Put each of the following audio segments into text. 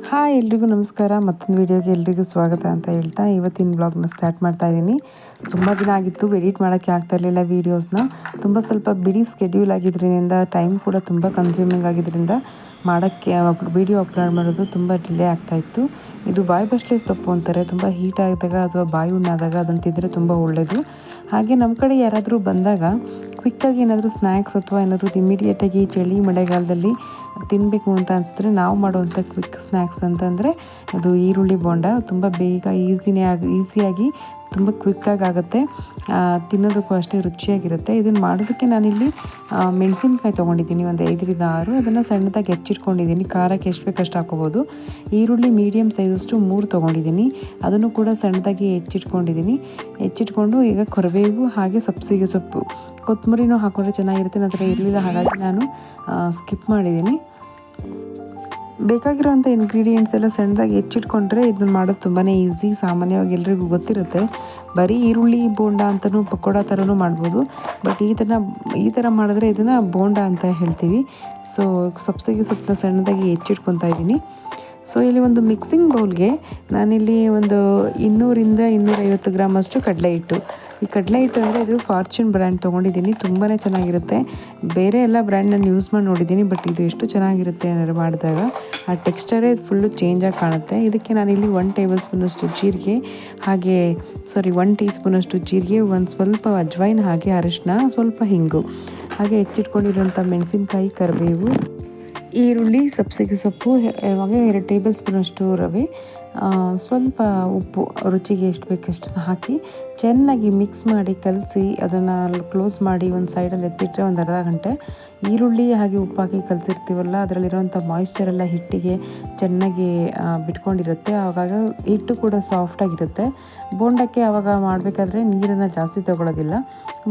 Hi ಎಲ್ರಿಗೂ ನಮಸ್ಕಾರ. ಮತ್ತೊಂದು ವೀಡಿಯೋಗೆ ಎಲ್ರಿಗೂ ಸ್ವಾಗತ ಅಂತ ಹೇಳ್ತಾ ಇವತ್ತಿನ ಬ್ಲಾಗ್ನ ಸ್ಟಾರ್ಟ್ ಮಾಡ್ತಾ ಇದ್ದೀನಿ. ತುಂಬ ದಿನ ಆಗಿತ್ತು ಎಡಿಟ್ ಮಾಡೋಕ್ಕೆ ಆಗ್ತಾ ಇರಲಿಲ್ಲ ವೀಡಿಯೋಸ್ನ. ಸ್ವಲ್ಪ ಬಿಡಿ ಸ್ಕೆಡ್ಯೂಲ್ ಆಗಿದ್ದರಿಂದ ಟೈಮ್ ಕೂಡ ತುಂಬ ಕನ್ಸ್ಯೂಮಿಂಗ್ ಆಗಿದ್ದರಿಂದ ಮಾಡೋಕ್ಕೆ ವೀಡಿಯೋ ಅಪ್ಲೋಡ್ ಮಾಡೋದು ತುಂಬ ಡಿಲೇ ಆಗ್ತಾಯಿತ್ತು. ಇದು ಬಾಯಿ ಬಸ್ಲೆ ಸೊಪ್ಪು ಅಂತಾರೆ. ತುಂಬ ಹೀಟ್ ಆದಾಗ ಅಥವಾ ಬಾಯಿ ಹುಣ್ಣಾದಾಗ ಅದನ್ನು ತಿಂದರೆ ತುಂಬ ಒಳ್ಳೆಯದು. ಹಾಗೆ ನಮ್ಮ ಕಡೆ ಯಾರಾದರೂ ಬಂದಾಗ ಕ್ವಿಕ್ಕಾಗಿ ಏನಾದರೂ ಸ್ನ್ಯಾಕ್ಸ್ ಅಥವಾ ಏನಾದರೂ ಇಮಿಡಿಯೇಟಾಗಿ ಚಳಿ ಮಳೆಗಾಲದಲ್ಲಿ ತಿನ್ನಬೇಕು ಅಂತ ಅನಿಸಿದ್ರೆ ನಾವು ಮಾಡುವಂಥ ಕ್ವಿಕ್ ಸ್ನ್ಯಾಕ್ಸ್ ಅಂತಂದರೆ ಅದು ಈರುಳ್ಳಿ ಬೋಂಡ. ತುಂಬ ಬೇಗ ಈಸಿಯಾಗಿ ತುಂಬ ಕ್ವಿಕ್ಕಾಗಿ ಆಗುತ್ತೆ, ತಿನ್ನೋದಕ್ಕೂ ಅಷ್ಟೇ ರುಚಿಯಾಗಿರುತ್ತೆ. ಇದನ್ನು ಮಾಡೋದಕ್ಕೆ ನಾನಿಲ್ಲಿ ಮೆಣಸಿನ್ಕಾಯಿ ತೊಗೊಂಡಿದ್ದೀನಿ, ಒಂದು 5ರಿಂದ 6. ಅದನ್ನು ಸಣ್ಣದಾಗಿ ಹೆಚ್ಚಿಟ್ಕೊಂಡಿದ್ದೀನಿ. ಖಾರಕ್ಕೆ ಎಷ್ಟು ಬೇಕಷ್ಟು ಹಾಕೋಬೋದು. ಈರುಳ್ಳಿ ಮೀಡಿಯಮ್ ಸೈಜಷ್ಟು 3 ತೊಗೊಂಡಿದ್ದೀನಿ, ಅದನ್ನು ಕೂಡ ಸಣ್ಣದಾಗಿ ಹೆಚ್ಚಿಟ್ಕೊಂಡು ಈಗ ಕರಿಬೇವು ಹಾಗೆ ಸಬ್ಸಿಗೆ ಸೊಪ್ಪು, ಕೊತ್ತಂಬರಿನೂ ಹಾಕೊಂಡ್ರೆ ಚೆನ್ನಾಗಿರುತ್ತೆ. ನಂತರ ಇರಲಿಲ್ಲ, ಹಾಗಾಗಿ ನಾನು ಸ್ಕಿಪ್ ಮಾಡಿದ್ದೀನಿ. ಬೇಕಾಗಿರೋವಂಥ ಇಂಗ್ರೀಡಿಯೆಂಟ್ಸ್ ಎಲ್ಲ ಸಣ್ಣದಾಗಿ ಹೆಚ್ಚಿಟ್ಕೊಂಡ್ರೆ ಇದನ್ನು ಮಾಡೋದು ತುಂಬಾ ಈಸಿ. ಸಾಮಾನ್ಯವಾಗಿ ಎಲ್ರಿಗೂ ಗೊತ್ತಿರುತ್ತೆ. ಬರೀ ಈರುಳ್ಳಿ ಬೋಂಡ ಅಂತಲೂ ಪಕೋಡ ಥರನೂ ಮಾಡ್ಬೋದು, ಬಟ್ ಈ ಥರ ಮಾಡಿದ್ರೆ ಇದನ್ನು ಬೋಂಡ ಅಂತ ಹೇಳ್ತೀವಿ. ಸೊ ಸಬ್ಸಿಗೆ ಸೊಪ್ಪನ್ನ ಸಣ್ಣದಾಗಿ ಹೆಚ್ಚಿಟ್ಕೊತಾ ಇದ್ದೀನಿ. ಸೊ ಇಲ್ಲಿ ಒಂದು ಮಿಕ್ಸಿಂಗ್ ಬೌಲ್ಗೆ ನಾನಿಲ್ಲಿ ಒಂದು 200ರಿಂದ 250 ಗ್ರಾಮ್ ಅಷ್ಟು ಕಡಲೆ ಹಿಟ್ಟು. ಈ ಕಡಲೆ ಹಿಟ್ಟು ಅಂದರೆ ಇದು ಫಾರ್ಚೂನ್ ಬ್ರ್ಯಾಂಡ್ ತೊಗೊಂಡಿದ್ದೀನಿ. ತುಂಬಾ ಚೆನ್ನಾಗಿರುತ್ತೆ. ಬೇರೆ ಎಲ್ಲ ಬ್ರ್ಯಾಂಡ್ ನಾನು ಯೂಸ್ ಮಾಡಿ ನೋಡಿದ್ದೀನಿ, ಬಟ್ ಇದು ಎಷ್ಟು ಚೆನ್ನಾಗಿರುತ್ತೆ ಅಂದರೆ ಮಾಡಿದಾಗ ಆ ಟೆಕ್ಸ್ಚರೇ ಫುಲ್ಲು ಚೇಂಜಾಗಿ ಕಾಣುತ್ತೆ. ಇದಕ್ಕೆ ನಾನಿಲ್ಲಿ 1 ಟೇಬಲ್ ಸ್ಪೂನಷ್ಟು ಜೀರಿಗೆ, ಹಾಗೆ 1 ಟೀ ಸ್ಪೂನಷ್ಟು ಜೀರಿಗೆ, ಒಂದು ಸ್ವಲ್ಪ ಅಜ್ವೈನ್, ಹಾಗೆ ಅರಿಶಿನ, ಸ್ವಲ್ಪ ಹಿಂಗು, ಹಾಗೆ ಹೆಚ್ಚಿಟ್ಕೊಂಡಿರುವಂಥ ಮೆಣಸಿನ್ಕಾಯಿ, ಕರಿಬೇವು, ಈರುಳ್ಳಿ, ಸಬ್ಸಿಗೆ ಸೊಪ್ಪು, ಹಾಗೆ 2 ಟೇಬಲ್ ಸ್ಪೂನಷ್ಟು ರವೆ, ಸ್ವಲ್ಪ ಉಪ್ಪು ರುಚಿಗೆ ಎಷ್ಟು ಬೇಕಷ್ಟನ್ನು ಹಾಕಿ ಚೆನ್ನಾಗಿ ಮಿಕ್ಸ್ ಮಾಡಿ ಕಲಸಿ ಅದನ್ನು ಕ್ಲೋಸ್ ಮಾಡಿ ಒಂದು ಸೈಡಲ್ಲಿ ಎತ್ತಿಟ್ಟರೆ ಒಂದು ಅರ್ಧ ಗಂಟೆ. ಈರುಳ್ಳಿ ಹಾಗೆ ಉಪ್ಪು ಹಾಕಿ ಕಲಸಿರ್ತೀವಲ್ಲ, ಅದರಲ್ಲಿರುವಂಥ ಮಾಯಿಶ್ಚರೆಲ್ಲ ಹಿಟ್ಟಿಗೆ ಚೆನ್ನಾಗಿ ಬಿಟ್ಕೊಂಡಿರುತ್ತೆ. ಆವಾಗ ಹಿಟ್ಟು ಕೂಡ ಸಾಫ್ಟಾಗಿರುತ್ತೆ. ಬೋಂಡಕ್ಕೆ ಆವಾಗ ಮಾಡಬೇಕಾದ್ರೆ ನೀರನ್ನು ಜಾಸ್ತಿ ತೊಗೊಳ್ಳೋದಿಲ್ಲ.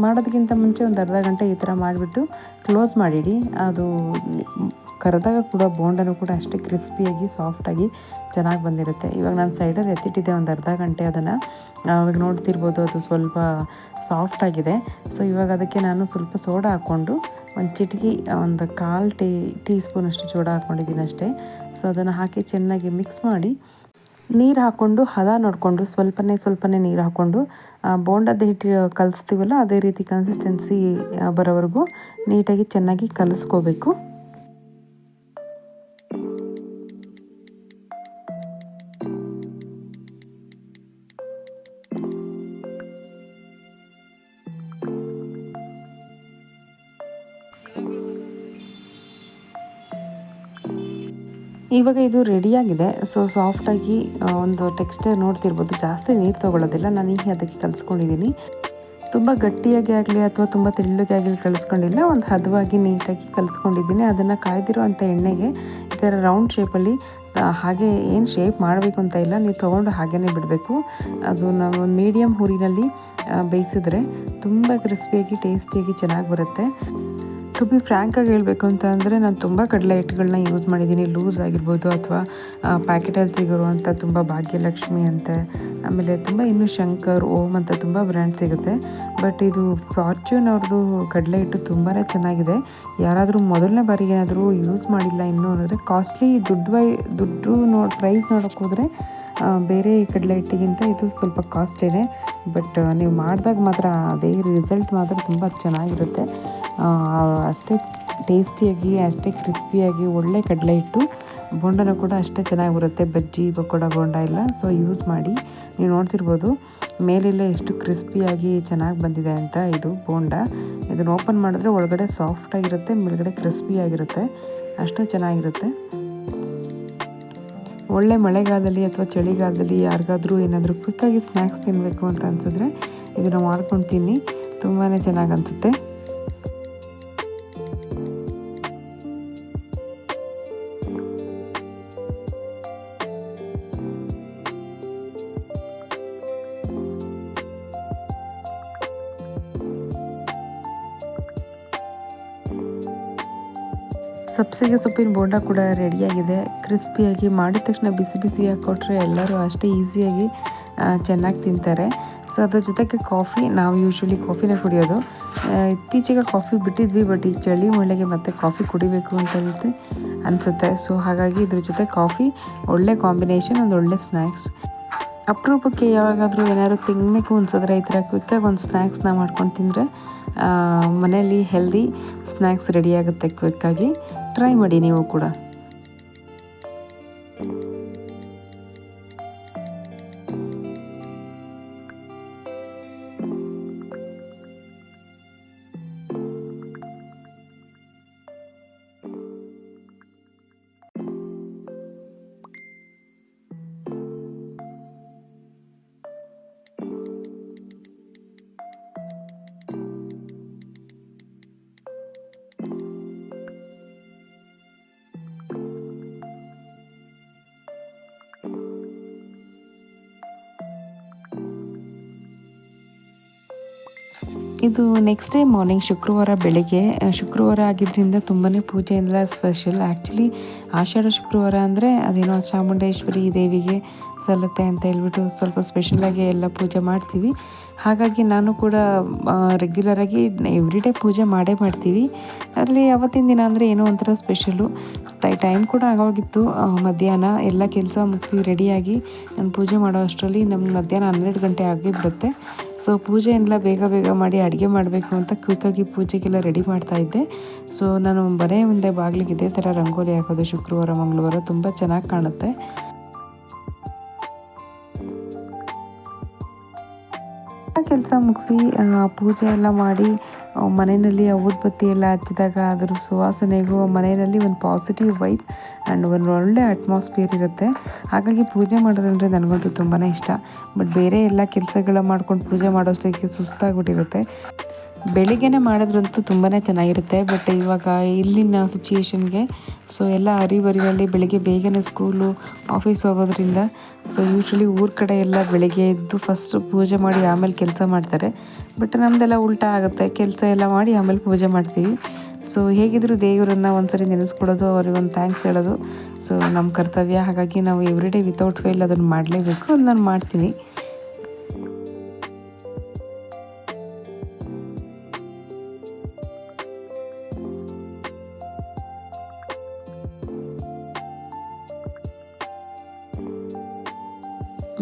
ಮಾಡೋದಕ್ಕಿಂತ ಮುಂಚೆ ಒಂದು ಅರ್ಧ ಗಂಟೆ ಈ ಥರ ಮಾಡಿಬಿಟ್ಟು ಕ್ಲೋಸ್ ಮಾಡಿಡಿ. ಅದು ಕರೆದಾಗ ಕೂಡ ಬೋಂಡನೂ ಕೂಡ ಅಷ್ಟೇ ಕ್ರಿಸ್ಪಿಯಾಗಿ ಸಾಫ್ಟಾಗಿ ಚೆನ್ನಾಗಿ ಬಂದಿರುತ್ತೆ. ಇವಾಗ ನಾನು ಸೈಡಲ್ಲಿ ಎತ್ತಿಟ್ಟಿದ್ದೆ ಒಂದು ಅರ್ಧ ಗಂಟೆ. ಅದನ್ನು ಇವಾಗ ನೋಡ್ತಿರ್ಬೋದು, ಅದು ಸ್ವಲ್ಪ ಸಾಫ್ಟಾಗಿದೆ. ಸೊ ಇವಾಗ ಅದಕ್ಕೆ ನಾನು ಸ್ವಲ್ಪ ಸೋಡಾ ಹಾಕ್ಕೊಂಡು ಒಂದು ಚಿಟಿಕೆ, ಒಂದು 1/4 ಟೀ ಸ್ಪೂನಷ್ಟು ಸೋಡಾ ಹಾಕ್ಕೊಂಡಿದ್ದೀನಿ ಅಷ್ಟೇ. ಸೊ ಅದನ್ನು ಹಾಕಿ ಚೆನ್ನಾಗಿ ಮಿಕ್ಸ್ ಮಾಡಿ ನೀರು ಹಾಕ್ಕೊಂಡು ಹದ ನೋಡಿಕೊಂಡು ಸ್ವಲ್ಪನೇ ನೀರು ಹಾಕ್ಕೊಂಡು ಬೋಂಡದ ಹಿಟ್ಟು ಕಲಿಸ್ತೀವಲ್ಲ ಅದೇ ರೀತಿ ಕನ್ಸಿಸ್ಟೆನ್ಸಿ ಬರೋವರೆಗೂ ನೀಟಾಗಿ ಚೆನ್ನಾಗಿ ಕಲಿಸ್ಕೋಬೇಕು. ಇವಾಗ ಇದು ರೆಡಿಯಾಗಿದೆ. ಸೊ ಸಾಫ್ಟಾಗಿ ಒಂದು ಟೆಕ್ಸ್ಚರ್ ನೋಡ್ತಿರ್ಬೋದು. ಜಾಸ್ತಿ ನೀರು ತೊಗೊಳ್ಳೋದಿಲ್ಲ. ನಾನು ಈಗ ಅದಕ್ಕೆ ಕಲಿಸ್ಕೊಂಡಿದ್ದೀನಿ. ತುಂಬ ಗಟ್ಟಿಯಾಗಿ ಆಗಲಿ ಅಥವಾ ತುಂಬ ತೆಳ್ಳಗೆ ಆಗಲಿ ಕಲಿಸ್ಕೊಂಡಿಲ್ಲ, ಒಂದು ಹದವಾಗಿ ನೀಟಾಗಿ ಕಲಿಸ್ಕೊಂಡಿದ್ದೀನಿ. ಅದನ್ನು ಕಾಯ್ದಿರೋ ಎಣ್ಣೆಗೆ ಈ ಥರ ರೌಂಡ್ ಶೇಪಲ್ಲಿ, ಹಾಗೆ ಏನು ಶೇಪ್ ಮಾಡಬೇಕು ಅಂತ ಇಲ್ಲ, ನೀವು ತೊಗೊಂಡು ಹಾಗೇ ಬಿಡಬೇಕು. ಅದು ನಾವು ಮೀಡಿಯಮ್ ಹುರಿನಲ್ಲಿ ಬೇಯಿಸಿದ್ರೆ ತುಂಬ ಕ್ರಿಸ್ಪಿಯಾಗಿ ಟೇಸ್ಟಿಯಾಗಿ ಚೆನ್ನಾಗಿ ಬರುತ್ತೆ. ಟು ಬಿ ಫ್ರ್ಯಾಂಕಾಗಿ ಹೇಳಬೇಕು ಅಂತ ಅಂದರೆ ನಾನು ತುಂಬ ಕಡಲೆ ಹಿಟ್ಟುಗಳನ್ನ ಯೂಸ್ ಮಾಡಿದ್ದೀನಿ. ಲೂಸ್ ಆಗಿರ್ಬೋದು ಅಥವಾ ಪ್ಯಾಕೆಟಲ್ಲಿ ಸಿಗಿರುವಂಥ ತುಂಬ ಭಾಗ್ಯಲಕ್ಷ್ಮಿ ಅಂತೆ, ಆಮೇಲೆ ತುಂಬ ಇನ್ನೂ ಶಂಕರ್, ಓಮ್ ಅಂತ ತುಂಬ ಬ್ರ್ಯಾಂಡ್ ಸಿಗುತ್ತೆ. ಬಟ್ ಇದು ಫಾರ್ಚೂನ್ ಅವ್ರದ್ದು ಕಡಲೆ ಹಿಟ್ಟು ತುಂಬಾ ಚೆನ್ನಾಗಿದೆ. ಯಾರಾದರೂ ಮೊದಲನೇ ಬಾರಿಗೆ ಏನಾದರೂ ಯೂಸ್ ಮಾಡಿಲ್ಲ ಇನ್ನೂ ಅಂದರೆ ಕಾಸ್ಟ್ಲಿ, ದುಡ್ಡು ಪ್ರೈಸ್ ನೋಡೋಕ್ಕೆ ಹೋದರೆ ಬೇರೆ ಕಡಲೆ ಹಿಟ್ಟಿಗಿಂತ ಇದು ಸ್ವಲ್ಪ ಕಾಸ್ಟ್ಲಿನೇ. ಬಟ್ ನೀವು ಮಾಡಿದಾಗ ಮಾತ್ರ ಅದೇ ರಿಸಲ್ಟ್ ಮಾತ್ರ ತುಂಬ ಚೆನ್ನಾಗಿರುತ್ತೆ. ಅಷ್ಟೇ ಟೇಸ್ಟಿಯಾಗಿ, ಅಷ್ಟೇ ಕ್ರಿಸ್ಪಿಯಾಗಿ ಒಳ್ಳೆ ಕಡಲೆ ಹಿಟ್ಟು. ಬೋಂಡನೂ ಕೂಡ ಅಷ್ಟೇ ಚೆನ್ನಾಗಿ ಬರುತ್ತೆ, ಬಜ್ಜಿ ಪಕೋಡ ಬೋಂಡ ಎಲ್ಲ. ಸೊ ಯೂಸ್ ಮಾಡಿ. ನೀವು ನೋಡ್ತಿರ್ಬೋದು ಮೇಲೆಲ್ಲ ಎಷ್ಟು ಕ್ರಿಸ್ಪಿಯಾಗಿ ಚೆನ್ನಾಗಿ ಬಂದಿದೆ ಅಂತ. ಇದು ಬೋಂಡ. ಇದನ್ನು ಓಪನ್ ಮಾಡಿದ್ರೆ ಒಳಗಡೆ ಸಾಫ್ಟಾಗಿರುತ್ತೆ, ಮೇಲ್ಗಡೆ ಕ್ರಿಸ್ಪಿಯಾಗಿರುತ್ತೆ, ಅಷ್ಟೇ ಚೆನ್ನಾಗಿರುತ್ತೆ. ಒಳ್ಳೆ ಮಳೆಗಾಲದಲ್ಲಿ ಅಥವಾ ಚಳಿಗಾಲದಲ್ಲಿ ಯಾರಿಗಾದರೂ ಏನಾದರೂ ಕ್ವಿಕ್ಕಾಗಿ ಸ್ನ್ಯಾಕ್ಸ್ ತಿನ್ನಬೇಕು ಅಂತ ಅನಿಸಿದ್ರೆ ಇದನ್ನು ಮಾಡ್ಕೊಂಡು ತಿನ್ನಿ, ತುಂಬಾ ಚೆನ್ನಾಗಿ ಅನಿಸುತ್ತೆ. ಸಬ್ಸಿಗೆ ಸೊಪ್ಪಿನ ಬೋಂಡ ಕೂಡ ರೆಡಿಯಾಗಿದೆ. ಕ್ರಿಸ್ಪಿಯಾಗಿ ಮಾಡಿದ ತಕ್ಷಣ ಬಿಸಿ ಬಿಸಿಯಾಗಿ ಕೊಟ್ಟರೆ ಎಲ್ಲರೂ ಅಷ್ಟೇ ಈಸಿಯಾಗಿ ಚೆನ್ನಾಗಿ ತಿಂತಾರೆ. ಸೊ ಅದ್ರ ಜೊತೆಗೆ ಕಾಫಿ, ನಾವು ಯೂಶ್ವಲಿ ಕಾಫಿನೇ ಕುಡಿಯೋದು. ಇತ್ತೀಚೆಗೆ ಕಾಫಿ ಬಿಟ್ಟಿದ್ವಿ, ಬಟ್ ಈ ಚಳಿ ಮಳೆಗೆ ಮತ್ತೆ ಕಾಫಿ ಕುಡಿಬೇಕು ಅಂತ ಅನಿಸುತ್ತೆ. ಸೊ ಹಾಗಾಗಿ ಇದ್ರ ಜೊತೆ ಕಾಫಿ ಒಳ್ಳೆ ಕಾಂಬಿನೇಷನ್, ಒಂದು ಒಳ್ಳೆ ಸ್ನ್ಯಾಕ್ಸ್. ಅಪರೂಪಕ್ಕೆ ಯಾವಾಗಾದರೂ ಏನಾದ್ರು ತಿನ್ನಬೇಕು ಅನ್ಸಿದ್ರೆ ಈ ಥರ ಕ್ವಿಕ್ಕಾಗಿ ಒಂದು ಸ್ನ್ಯಾಕ್ಸ್ನ ಮಾಡ್ಕೊಂಡು ತಿಂದರೆ ಮನೆಯಲ್ಲಿ ಹೆಲ್ದಿ ಸ್ನ್ಯಾಕ್ಸ್ ರೆಡಿಯಾಗುತ್ತೆ ಕ್ವಿಕ್ಕಾಗಿ. ಟ್ರೈ ಮಾಡಿ ನೀವು ಕೂಡ. ಇದು ನೆಕ್ಸ್ಟ್ ಡೇ ಮಾರ್ನಿಂಗ್, ಶುಕ್ರವಾರ ಬೆಳಗ್ಗೆ. ಶುಕ್ರವಾರ ಆಗಿದ್ದರಿಂದ ತುಂಬಾ ಪೂಜೆ ಎಲ್ಲ ಸ್ಪೆಷಲ್. ಆ್ಯಕ್ಚುಲಿ ಆಷಾಢ ಶುಕ್ರವಾರ ಅಂದರೆ ಅದೇನೋ ಚಾಮುಂಡೇಶ್ವರಿ ದೇವಿಗೆ ಸಲ್ಲುತ್ತೆ ಅಂತ ಹೇಳ್ಬಿಟ್ಟು ಸ್ವಲ್ಪ ಸ್ಪೆಷಲಾಗಿ ಎಲ್ಲ ಪೂಜೆ ಮಾಡ್ತೀವಿ. ಹಾಗಾಗಿ ನಾನು ಕೂಡ ರೆಗ್ಯುಲರಾಗಿ ಎವ್ರಿಡೇ ಪೂಜೆ ಮಾಡೇ ಮಾಡ್ತೀವಿ. ಅಲ್ಲಿ ಅವತ್ತಿನ ದಿನ ಅಂದರೆ ಏನೋ ಒಂಥರ ಸ್ಪೆಷಲು. ಟೈಮ್ ಕೂಡ ಆಗೋಗಿತ್ತು, ಮಧ್ಯಾಹ್ನ ಎಲ್ಲ ಕೆಲಸ ಮುಗಿಸಿ ರೆಡಿಯಾಗಿ ನಾನು ಪೂಜೆ ಮಾಡೋ ಅಷ್ಟರಲ್ಲಿ ನಮ್ಗೆ ಮಧ್ಯಾಹ್ನ 12 ಗಂಟೆ ಆಗೇ ಬಿಡುತ್ತೆ. ಸೊ ಪೂಜೆ ಎಲ್ಲ ಬೇಗ ಬೇಗ ಮಾಡಿ ಅಡುಗೆ ಮಾಡಬೇಕು ಅಂತ ಕ್ವಿಕ್ಕಾಗಿ ಪೂಜೆಗೆಲ್ಲ ರೆಡಿ ಮಾಡ್ತಾಯಿದ್ದೆ. ಸೊ ನಾನು ಮನೆ ಮುಂದೆ ಬಾಗಿಲಿಗೆ ಇದೇ ಥರ ರಂಗೋಲಿ ಹಾಕೋದು ಶುಕ್ರವಾರ ಮಂಗಳವಾರ ತುಂಬ ಚೆನ್ನಾಗಿ ಕಾಣುತ್ತೆ. ಕೆಲಸ ಮುಗಿಸಿ ಪೂಜೆ ಎಲ್ಲ ಮಾಡಿ ಮನೆಯಲ್ಲಿ ಊದುಬತ್ತಿ ಎಲ್ಲ ಹಚ್ಚಿದಾಗ ಅದರ ಸುವಾಸನೆಗೂ ಮನೆಯಲ್ಲಿ ಒಂದು ಪಾಸಿಟಿವ್ ವೈಬ್ ಆ್ಯಂಡ್ ಒಂದು ಒಳ್ಳೆ ಅಟ್ಮಾಸ್ಫಿಯರ್ ಇರುತ್ತೆ. ಹಾಗಾಗಿ ಪೂಜೆ ಮಾಡೋದಂದರೆ ನನಗಂತೂ ತುಂಬಾ ಇಷ್ಟ. ಬಟ್ ಬೇರೆ ಎಲ್ಲ ಕೆಲಸಗಳ ಮಾಡ್ಕೊಂಡು ಪೂಜೆ ಮಾಡೋಷ್ಟಕ್ಕೆ ಸುಸ್ತಾಗ್ಬಿಟ್ಟಿರುತ್ತೆ. ಬೆಳಿಗ್ಗೆನೇ ಮಾಡಿದ್ರಂತೂ ತುಂಬಾ ಚೆನ್ನಾಗಿರುತ್ತೆ. ಬಟ್ ಇವಾಗ ಇಲ್ಲಿನ ಸಿಚುಯೇಷನ್ಗೆ ಸೊ ಎಲ್ಲ ಹರಿಬರಿಯಲ್ಲಿ ಬೆಳಿಗ್ಗೆ ಬೇಗನೆ ಸ್ಕೂಲು ಆಫೀಸ್ ಹೋಗೋದ್ರಿಂದ ಸೊ ಯೂಶ್ವಲಿ ಊರ ಕಡೆ ಎಲ್ಲ ಬೆಳಿಗ್ಗೆ ಎದ್ದು ಫಸ್ಟು ಪೂಜೆ ಮಾಡಿ ಆಮೇಲೆ ಕೆಲಸ ಮಾಡ್ತಾರೆ. ಬಟ್ ನಮ್ಮದೆಲ್ಲ ಉಲ್ಟಾ ಆಗುತ್ತೆ, ಕೆಲಸ ಎಲ್ಲ ಮಾಡಿ ಆಮೇಲೆ ಪೂಜೆ ಮಾಡ್ತೀವಿ. ಸೊ ಹೇಗಿದ್ದರೂ ದೇವರನ್ನು ಒಂದ್ಸರಿ ನೆನೆಸ್ಕೊಡೋದು, ಅವ್ರಿಗೆ ಒಂದು ಥ್ಯಾಂಕ್ಸ್ ಹೇಳೋದು ಸೊ ನಮ್ಮ ಕರ್ತವ್ಯ. ಹಾಗಾಗಿ ನಾವು ಎವ್ರಿಡೇ ವಿತೌಟ್ ಫೇಲ್ ಅದನ್ನು ಮಾಡಲೇಬೇಕು. ಅದು ನಾನು ಮಾಡ್ತೀನಿ.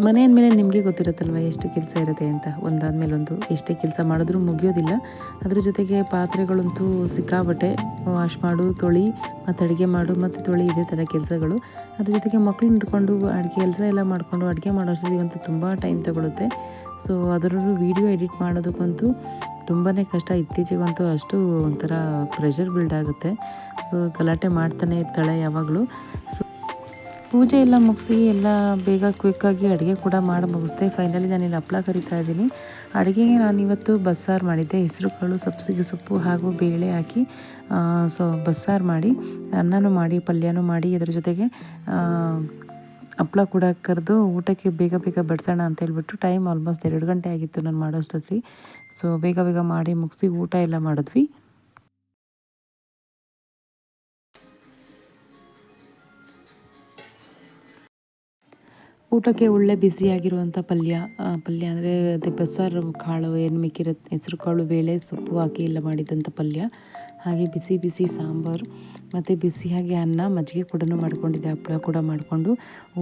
ಮನೆ ಅಂದಮೇಲೆ ನಿಮಗೆ ಗೊತ್ತಿರುತ್ತಲ್ವ ಎಷ್ಟು ಕೆಲಸ ಇರುತ್ತೆ ಅಂತ. ಒಂದಾದ್ಮೇಲೆ ಒಂದು ಎಷ್ಟೇ ಕೆಲಸ ಮಾಡಿದ್ರೂ ಮುಗಿಯೋದಿಲ್ಲ. ಅದ್ರ ಜೊತೆಗೆ ಪಾತ್ರೆಗಳಂತೂ ಸಿಕ್ಕಾಬಟ್ಟೆ, ವಾಶ್ ಮಾಡು, ತೊಳಿ, ಮತ್ತು ಅಡುಗೆ ಮಾಡು ಮತ್ತು ತೊಳಿ, ಇದೇ ಥರ ಕೆಲಸಗಳು. ಅದ್ರ ಜೊತೆಗೆ ಮಕ್ಕಳು ಇಟ್ಕೊಂಡು ಅಡುಗೆ ಕೆಲಸ ಎಲ್ಲ ಮಾಡಿಕೊಂಡು ಅಡುಗೆ ಮಾಡೋ ಅಷ್ಟೊತ್ತಿಗಂತೂ ತುಂಬ ಟೈಮ್ ತಗೊಳುತ್ತೆ. ಸೊ ಅದರಲ್ಲೂ ವೀಡಿಯೋ ಎಡಿಟ್ ಮಾಡೋದಕ್ಕಂತೂ ತುಂಬಾ ಕಷ್ಟ. ಇತ್ತೀಚೆಗಂತೂ ಅಷ್ಟು ಒಂಥರ ಪ್ರೆಷರ್ ಬಿಲ್ಡ್ ಆಗುತ್ತೆ. ಸೊ ಗಲಾಟೆ ಮಾಡ್ತಾನೆ ಇರ್ತಾಳೆ ಯಾವಾಗಲೂ. ಸೊ ಪೂಜೆ ಎಲ್ಲ ಮುಗಿಸಿ ಎಲ್ಲ ಬೇಗ ಕ್ವಿಕ್ಕಾಗಿ ಅಡುಗೆ ಕೂಡ ಮಾಡಿ ಮುಗಿಸ್ದೆ. ಫೈನಲಿ ನಾನಿಲ್ಲಿ ಹಪ್ಪಳ ಕರಿತಾ ಇದ್ದೀನಿ. ಅಡುಗೆಗೆ ನಾನಿವತ್ತು ಬಸ್ಸಾರು ಮಾಡಿದ್ದೆ. ಹೆಸರುಕಾಳು, ಸಬ್ಸಿಗೆ ಸೊಪ್ಪು ಹಾಗೂ ಬೇಳೆ ಹಾಕಿ ಸೊ ಬಸ್ಸಾರು ಮಾಡಿ, ಅನ್ನನೂ ಮಾಡಿ, ಪಲ್ಯನೂ ಮಾಡಿ, ಅದರ ಜೊತೆಗೆ ಹಪ್ಪಳ ಕೂಡ ಕರೆದು ಊಟಕ್ಕೆ ಬೇಗ ಬೇಗ ಬಡಿಸೋಣ ಅಂತ ಹೇಳ್ಬಿಟ್ಟು ಟೈಮ್ ಆಲ್ಮೋಸ್ಟ್ 2 ಗಂಟೆ ಆಗಿತ್ತು ನಾನು ಮಾಡೋಷ್ಟೊತ್ತಿಗೆ. ಸೊ ಬೇಗ ಬೇಗ ಮಾಡಿ ಮುಗಿಸಿ ಊಟ ಎಲ್ಲ ಮಾಡಿದ್ವಿ. ಊಟಕ್ಕೆ ಒಳ್ಳೆ ಬಿಸಿಯಾಗಿರುವಂಥ ಪಲ್ಯ ಅಂದರೆ ಅದೇ ಬಸ್ಸಾರು ಕಾಳು ಏನು ಮಿಕ್ಕಿರುತ್ತೆ, ಹೆಸರು ಕಾಳು, ಬೇಳೆ, ಸೊಪ್ಪು ಹಾಕಿ ಎಲ್ಲ ಮಾಡಿದಂಥ ಪಲ್ಯ, ಹಾಗೆ ಬಿಸಿ ಬಿಸಿ ಸಾಂಬಾರು ಮತ್ತು ಬಿಸಿಯಾಗಿ ಅನ್ನ, ಮಜ್ಜಿಗೆ ಕೂಡ ಮಾಡ್ಕೊಂಡಿದ್ದೆ, ಹಪ್ಪಳ ಕೂಡ ಮಾಡಿಕೊಂಡು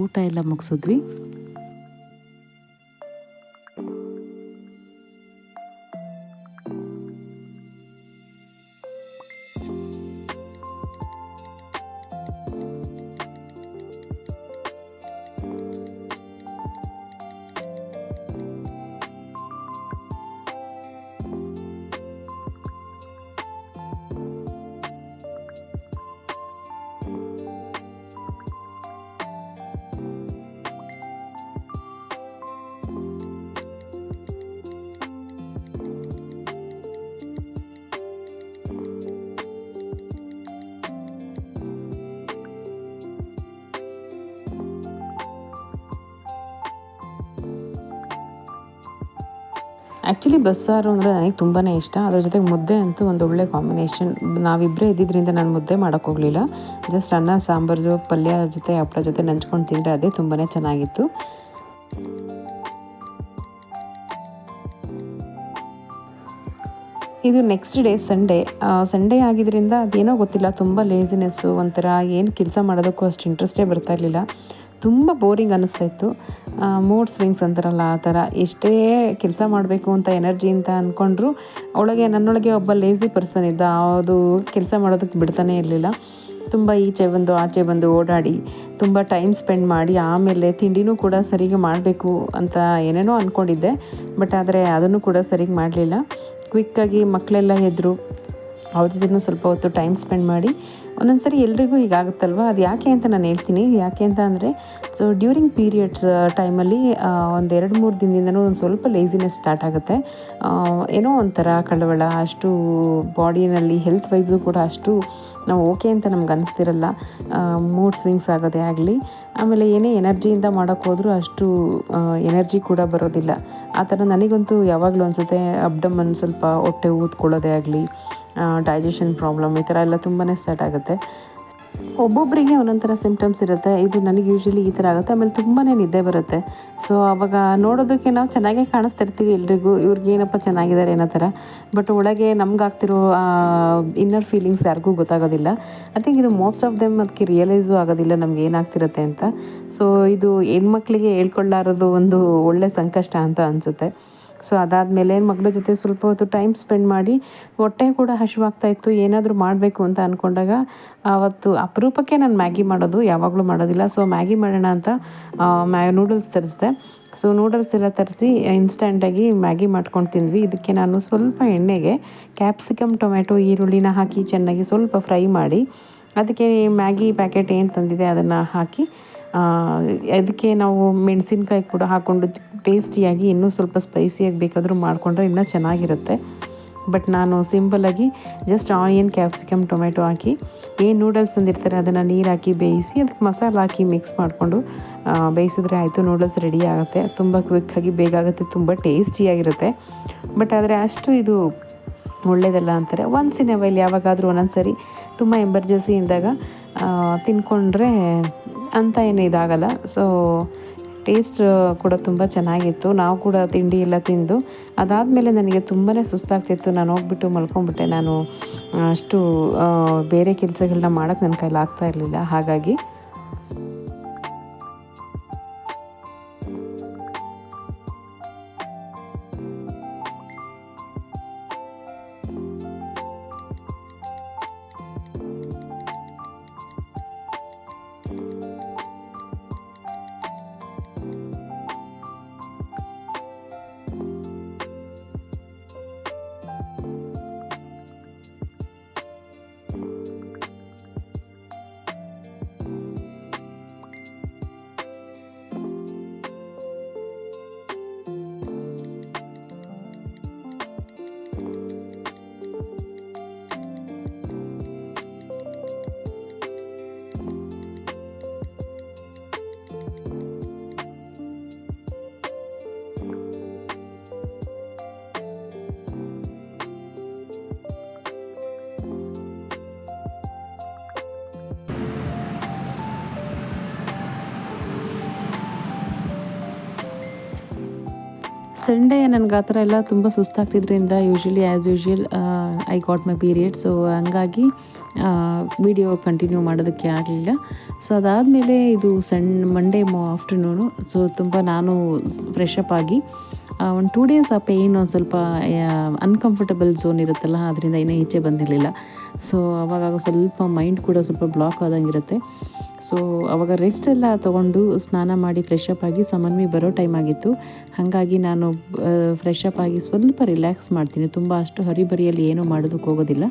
ಊಟ ಎಲ್ಲ ಮುಗಿಸಿದ್ವಿ. ಆ್ಯಕ್ಚುಲಿ ಬಸ್ಸಾರು ಅಂದರೆ ನನಗೆ ತುಂಬಾ ಇಷ್ಟ. ಅದ್ರ ಜೊತೆಗೆ ಮುದ್ದೆ ಅಂತೂ ಒಂದು ಒಳ್ಳೆ ಕಾಂಬಿನೇಷನ್. ನಾವಿಬ್ಬರೇ ಇದ್ದಿದ್ದರಿಂದ ನಾನು ಮುದ್ದೆ ಮಾಡೋಕ್ಕೋಗಲಿಲ್ಲ. ಜಸ್ಟ್ ಅನ್ನ, ಸಾಂಬಾರು, ಪಲ್ಯ ಜೊತೆ ಹಪ್ಪಳ ಜೊತೆ ನಂಚ್ಕೊಂಡು ತಿಂದರೆ ಅದೇ ತುಂಬಾ ಚೆನ್ನಾಗಿತ್ತು. ಇದು ನೆಕ್ಸ್ಟ್ ಡೇ ಸಂಡೇ ಆಗಿದ್ದರಿಂದ ಅದೇನೋ ಗೊತ್ತಿಲ್ಲ, ತುಂಬ ಲೇಸಿನೆಸ್ಸು, ಒಂಥರ ಏನು ಕೆಲಸ ಮಾಡೋದಕ್ಕೂ ಅಷ್ಟು ಇಂಟ್ರೆಸ್ಟೇ ಬರ್ತಾ ಇರಲಿಲ್ಲ. ತುಂಬ ಬೋರಿಂಗ್ ಅನ್ನಿಸ್ತಾ ಇತ್ತು. ಮೂಡ್ ಸ್ವಿಂಗ್ಸ್ ಅಂತಾರಲ್ಲ ಆ ಥರ. ಎಷ್ಟೇ ಕೆಲಸ ಮಾಡಬೇಕು ಅಂತ ಎನರ್ಜಿ ಅಂತ ಅಂದ್ಕೊಂಡ್ರು ನನ್ನೊಳಗೆ ಒಬ್ಬ ಲೇಸಿ ಪರ್ಸನ್ ಇದ್ದ. ಅದು ಕೆಲಸ ಮಾಡೋದಕ್ಕೆ ಬಿಡ್ತಾನೇ ಇರಲಿಲ್ಲ. ತುಂಬ ಈಚೆ ಬಂದು ಆಚೆ ಬಂದು ಓಡಾಡಿ ತುಂಬ ಟೈಮ್ ಸ್ಪೆಂಡ್ ಮಾಡಿ ಆಮೇಲೆ ತಿಂಡಿನೂ ಕೂಡ ಸರಿಗೆ ಮಾಡಬೇಕು ಅಂತ ಏನೇನೋ ಅಂದ್ಕೊಂಡಿದ್ದೆ. ಬಟ್ ಆದರೆ ಅದನ್ನು ಕೂಡ ಸರಿಗೆ ಮಾಡಲಿಲ್ಲ. ಕ್ವಿಕ್ಕಾಗಿ ಮಕ್ಕಳೆಲ್ಲ ಎದ್ರು, ಅವ್ರ ಜೊತೆನೂ ಸ್ವಲ್ಪ ಹೊತ್ತು ಟೈಮ್ ಸ್ಪೆಂಡ್ ಮಾಡಿ ಒಂದೊಂದು ಸರಿ ಎಲ್ರಿಗೂ ಹೀಗಾಗುತ್ತಲ್ವ, ಅದು ಯಾಕೆ ಅಂತ ನಾನು ಹೇಳ್ತೀನಿ. ಯಾಕೆ ಅಂತ ಅಂದರೆ, ಸೊ ಡ್ಯೂರಿಂಗ್ ಪೀರಿಯಡ್ಸ್ ಟೈಮಲ್ಲಿ ಒಂದು 2-3 ದಿನದಿಂದನೂ ಒಂದು ಸ್ವಲ್ಪ ಲೇಸಿನೆಸ್ ಸ್ಟಾರ್ಟ್ ಆಗುತ್ತೆ. ಏನೋ ಒಂಥರ ಕಳವಳ, ಅಷ್ಟು ಬಾಡಿನಲ್ಲಿ ಹೆಲ್ತ್ ವೈಸು ಕೂಡ ಅಷ್ಟು ನಾವು ಓಕೆ ಅಂತ ನಮ್ಗೆ ಅನ್ನಿಸ್ತಿರಲ್ಲ. ಮೂಡ್ ಸ್ವಿಂಗ್ಸ್ ಆಗೋದೇ ಆಗಲಿ, ಆಮೇಲೆ ಏನೇ ಎನರ್ಜಿಯಿಂದ ಮಾಡೋಕ್ಕೋದ್ರೂ ಅಷ್ಟು ಎನರ್ಜಿ ಕೂಡ ಬರೋದಿಲ್ಲ. ಆ ಥರ ನನಗಂತೂ ಯಾವಾಗಲೂ ಅನಿಸುತ್ತೆ. ಅಬ್ಡಮನ್ ಸ್ವಲ್ಪ ಹೊಟ್ಟೆ ಊದ್ಕೊಳ್ಳೋದೇ ಆಗಲಿ, ಡೈಜೆಷನ್ ಪ್ರಾಬ್ಲಮ್ ಈ ಥರ ಎಲ್ಲ ತುಂಬಾ ಸ್ಟಾರ್ಟ್ ಆಗುತ್ತೆ. ಒಬ್ಬೊಬ್ಬರಿಗೆ ಒಂದೊಂಥರ ಸಿಂಪ್ಟಮ್ಸ್ ಇರುತ್ತೆ. ಇದು ನನಗೆ ಯೂಶ್ವಲಿ ಈ ಥರ ಆಗುತ್ತೆ. ಆಮೇಲೆ ತುಂಬಾ ನಿದ್ದೆ ಬರುತ್ತೆ. ಸೊ ಆವಾಗ ನೋಡೋದಕ್ಕೆ ನಾವು ಚೆನ್ನಾಗೇ ಕಾಣಿಸ್ತಿರ್ತೀವಿ ಎಲ್ರಿಗೂ, ಇವ್ರಿಗೇನಪ್ಪ ಚೆನ್ನಾಗಿದ್ದಾರೆ ಅನ್ನೋ ಥರ. ಬಟ್ ಒಳಗೆ ನಮ್ಗಾಗ್ತಿರೋ ಇನ್ನರ್ ಫೀಲಿಂಗ್ಸ್ ಯಾರಿಗೂ ಗೊತ್ತಾಗೋದಿಲ್ಲ. ಐ ಥಿಂಕ್ ಇದು ಮೋಸ್ಟ್ ಆಫ್ ದೆಮ್ ಅದಕ್ಕೆ ರಿಯಲೈಸು ಆಗೋದಿಲ್ಲ ನಮ್ಗೆ ಏನಾಗ್ತಿರುತ್ತೆ ಅಂತ. ಸೊ ಇದು ಹೆಣ್ಮಕ್ಳಿಗೆ ಹೇಳ್ಕೊಳ್ಳಾರೋದು ಒಂದು ಒಳ್ಳೆ ಸಂಕಷ್ಟ ಅಂತ ಅನಿಸುತ್ತೆ. ಸೊ ಅದಾದಮೇಲೆ ಮಗಳ ಜೊತೆ ಸ್ವಲ್ಪ ಹೊತ್ತು ಟೈಮ್ ಸ್ಪೆಂಡ್ ಮಾಡಿ, ಹೊಟ್ಟೆ ಕೂಡ ಹಸಿವಾಗ್ತಾಯಿತ್ತು, ಏನಾದರೂ ಮಾಡಬೇಕು ಅಂತ ಅಂದ್ಕೊಂಡಾಗ ಆವತ್ತು ಅಪರೂಪಕ್ಕೆ ನಾನು ಮ್ಯಾಗಿ ಮಾಡೋದು, ಯಾವಾಗಲೂ ಮಾಡೋದಿಲ್ಲ. ಸೊ ಮ್ಯಾಗಿ ಮಾಡೋಣ ಅಂತ ನೂಡಲ್ಸ್ ತರಿಸಿದೆ. ಸೊ ನೂಡಲ್ಸ್ ಎಲ್ಲ ತರಿಸಿ ಇನ್ಸ್ಟೆಂಟಾಗಿ ಮ್ಯಾಗಿ ಮಾಡ್ಕೊಂಡು ತಿಂದ್ವಿ. ಇದಕ್ಕೆ ನಾನು ಸ್ವಲ್ಪ ಎಣ್ಣೆಗೆ ಕ್ಯಾಪ್ಸಿಕಮ್, ಟೊಮೆಟೊ, ಈರುಳ್ಳಿನ ಹಾಕಿ ಚೆನ್ನಾಗಿ ಸ್ವಲ್ಪ ಫ್ರೈ ಮಾಡಿ, ಅದಕ್ಕೆ ಮ್ಯಾಗಿ ಪ್ಯಾಕೆಟ್ ಏನು ತಂದಿದೆ ಅದನ್ನು ಹಾಕಿ, ಅದಕ್ಕೆ ನಾವು ಮೆಣಸಿನ್ಕಾಯಿ ಕೂಡ ಹಾಕ್ಕೊಂಡು ಟೇಸ್ಟಿಯಾಗಿ ಇನ್ನೂ ಸ್ವಲ್ಪ ಸ್ಪೈಸಿಯಾಗಿ ಬೇಕಾದರೂ ಮಾಡಿಕೊಂಡ್ರೆ ಇನ್ನೂ ಚೆನ್ನಾಗಿರುತ್ತೆ. ಬಟ್ ನಾನು ಸಿಂಪಲ್ಲಾಗಿ ಜಸ್ಟ್ ಆನಿಯನ್, ಕ್ಯಾಪ್ಸಿಕಮ್, ಟೊಮೆಟೊ ಹಾಕಿ, ಏನು ನೂಡಲ್ಸ್ ತಂದಿರ್ತಾರೆ ಅದನ್ನು ನೀರು ಹಾಕಿ ಬೇಯಿಸಿ, ಅದಕ್ಕೆ ಮಸಾಲೆ ಹಾಕಿ ಮಿಕ್ಸ್ ಮಾಡಿಕೊಂಡು ಬೇಯಿಸಿದ್ರೆ ಆಯಿತು, ನೂಡಲ್ಸ್ ರೆಡಿ ಆಗುತ್ತೆ. ತುಂಬ ಕ್ವಿಕ್ಕಾಗಿ ಬೇಗ ಆಗುತ್ತೆ, ತುಂಬ ಟೇಸ್ಟಿಯಾಗಿರುತ್ತೆ. ಬಟ್ ಆದರೆ ಅಷ್ಟು ಇದು ಒಳ್ಳೆಯದಲ್ಲ ಅಂತಾರೆ. ಒನ್ಸ್ ಇನ್ ಎ ವೈಲ್, ಯಾವಾಗಾದರೂ ಒಂದೊಂದು ಸರಿ ತುಂಬ ಎಮರ್ಜೆನ್ಸಿ ಇದ್ದಾಗ ತಿಂದ್ಕೊಂಡ್ರೆ ಅಂತ ಏನು ಇದಾಗಲ್ಲ. ಸೊ ಟೇಸ್ಟ್ ಕೂಡ ತುಂಬ ಚೆನ್ನಾಗಿತ್ತು. ನಾವು ಕೂಡ ತಿಂಡಿ ಎಲ್ಲ ತಿಂದು ಅದಾದಮೇಲೆ ನನಗೆ ತುಂಬಾ ಸುಸ್ತಾಗ್ತಿತ್ತು. ನಾನು ಹೋಗ್ಬಿಟ್ಟು ಮಲ್ಕೊಂಡ್ಬಿಟ್ಟೆ. ನಾನು ಅಷ್ಟು ಬೇರೆ ಕೆಲಸಗಳನ್ನ ಮಾಡೋಕ್ಕೆ ನನ್ನ ಕೈಲಿ ಆಗ್ತಾ ಇರಲಿಲ್ಲ. ಹಾಗಾಗಿ ಸಂಡೇ ನನಗೆ ಆ ಥರ ಎಲ್ಲ ತುಂಬ ಸುಸ್ತಾಗ್ತಿದ್ರಿಂದ usually as usual I got my period. So ಹಂಗಾಗಿ ವಿಡಿಯೋ ಕಂಟಿನ್ಯೂ ಮಾಡೋದಕ್ಕೆ ಆಗಲಿಲ್ಲ. ಸೊ ಅದಾದಮೇಲೆ ಇದು ಮಂಡೇ ಆಫ್ಟರ್ನೂನು. ಸೊ ತುಂಬ ನಾನು ಫ್ರೆಶ್ ಅಪ್ ಆಗಿ ಒಂದು 2 ಡೇಸ್ ಆ ಪೇಯ್ನ್ ಒಂದು ಸ್ವಲ್ಪ ಅನ್ಕಂಫರ್ಟಬಲ್ ಝೋನ್ ಇರುತ್ತಲ್ಲ, ಅದರಿಂದ ಇನ್ನೂ ಈಚೆ ಬಂದಿರಲಿಲ್ಲ. ಸೊ ಅವಾಗ ಸ್ವಲ್ಪ ಮೈಂಡ್ ಕೂಡ ಸ್ವಲ್ಪ ಬ್ಲಾಕ್ ಆದಂಗಿರುತ್ತೆ. ಸೊ ಆವಾಗ ರೆಸ್ಟ್ ಎಲ್ಲ ತೊಗೊಂಡು ಸ್ನಾನ ಮಾಡಿ ಫ್ರೆಶ್ ಅಪ್ ಆಗಿ ಸಮನ್ವಿ ಬರೋ ಟೈಮ್ ಆಗಿತ್ತು. ಹಾಗಾಗಿ ನಾನು ಫ್ರೆಶ್ ಅಪ್ ಆಗಿ ಸ್ವಲ್ಪ ರಿಲ್ಯಾಕ್ಸ್ ಮಾಡ್ತೀನಿ. ತುಂಬ ಅಷ್ಟು ಹರಿಬರಿಯಲ್ಲಿ ಏನೂ ಮಾಡೋದಕ್ಕೆ ಹೋಗೋದಿಲ್ಲ.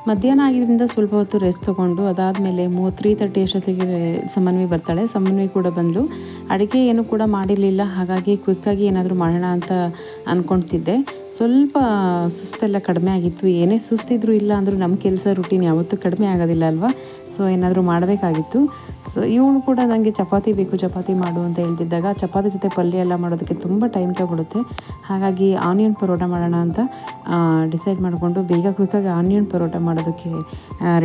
ಮಧ್ಯಾಹ್ನ ಆಗಿದ್ದರಿಂದ ಸ್ವಲ್ಪ ಹೊತ್ತು ರೆಸ್ಟ್ ತೊಗೊಂಡು ಅದಾದಮೇಲೆ 3:30 ಅಷ್ಟೊತ್ತಿಗೆ ಸಮನ್ವಿ ಬರ್ತಾಳೆ. ಸಮನ್ವಿ ಕೂಡ ಬಂದು ಅಡುಗೆ ಏನೂ ಕೂಡ ಮಾಡಿರಲಿಲ್ಲ, ಹಾಗಾಗಿ ಕ್ವಿಕ್ಕಾಗಿ ಏನಾದರೂ ಮಾಡೋಣ ಅಂತ ಅಂದ್ಕೊಳ್ತಿದ್ದೆ. ಸ್ವಲ್ಪ ಸುಸ್ತೆಲ್ಲ ಕಡಿಮೆ ಆಗಿತ್ತು. ಏನೇ ಸುಸ್ತಿದ್ರು ಇಲ್ಲ ಅಂದರೂ ನಮ್ಮ ಕೆಲಸ ರುಟೀನ್ ಯಾವತ್ತೂ ಕಡಿಮೆ ಆಗೋದಿಲ್ಲ ಅಲ್ವಾ. ಸೊ ಏನಾದರೂ ಮಾಡಬೇಕಾಗಿತ್ತು. ಸೊ ಇವಳು ಕೂಡ ನನಗೆ ಚಪಾತಿ ಬೇಕು, ಚಪಾತಿ ಮಾಡು ಅಂತ ಹೇಳ್ತಿದ್ದಾಗ ಚಪಾತಿ ಜೊತೆ ಪಲ್ಯ ಎಲ್ಲ ಮಾಡೋದಕ್ಕೆ ತುಂಬ ಟೈಮ್ ತಗೊಳುತ್ತೆ. ಹಾಗಾಗಿ ಆನಿಯನ್ ಪರೋಟ ಮಾಡೋಣ ಅಂತ ಡಿಸೈಡ್ ಮಾಡಿಕೊಂಡು ಬೇಗ ಕ್ವಿಕ್ಕಾಗಿ ಆನಿಯನ್ ಪರೋಟ ಮಾಡೋದಕ್ಕೆ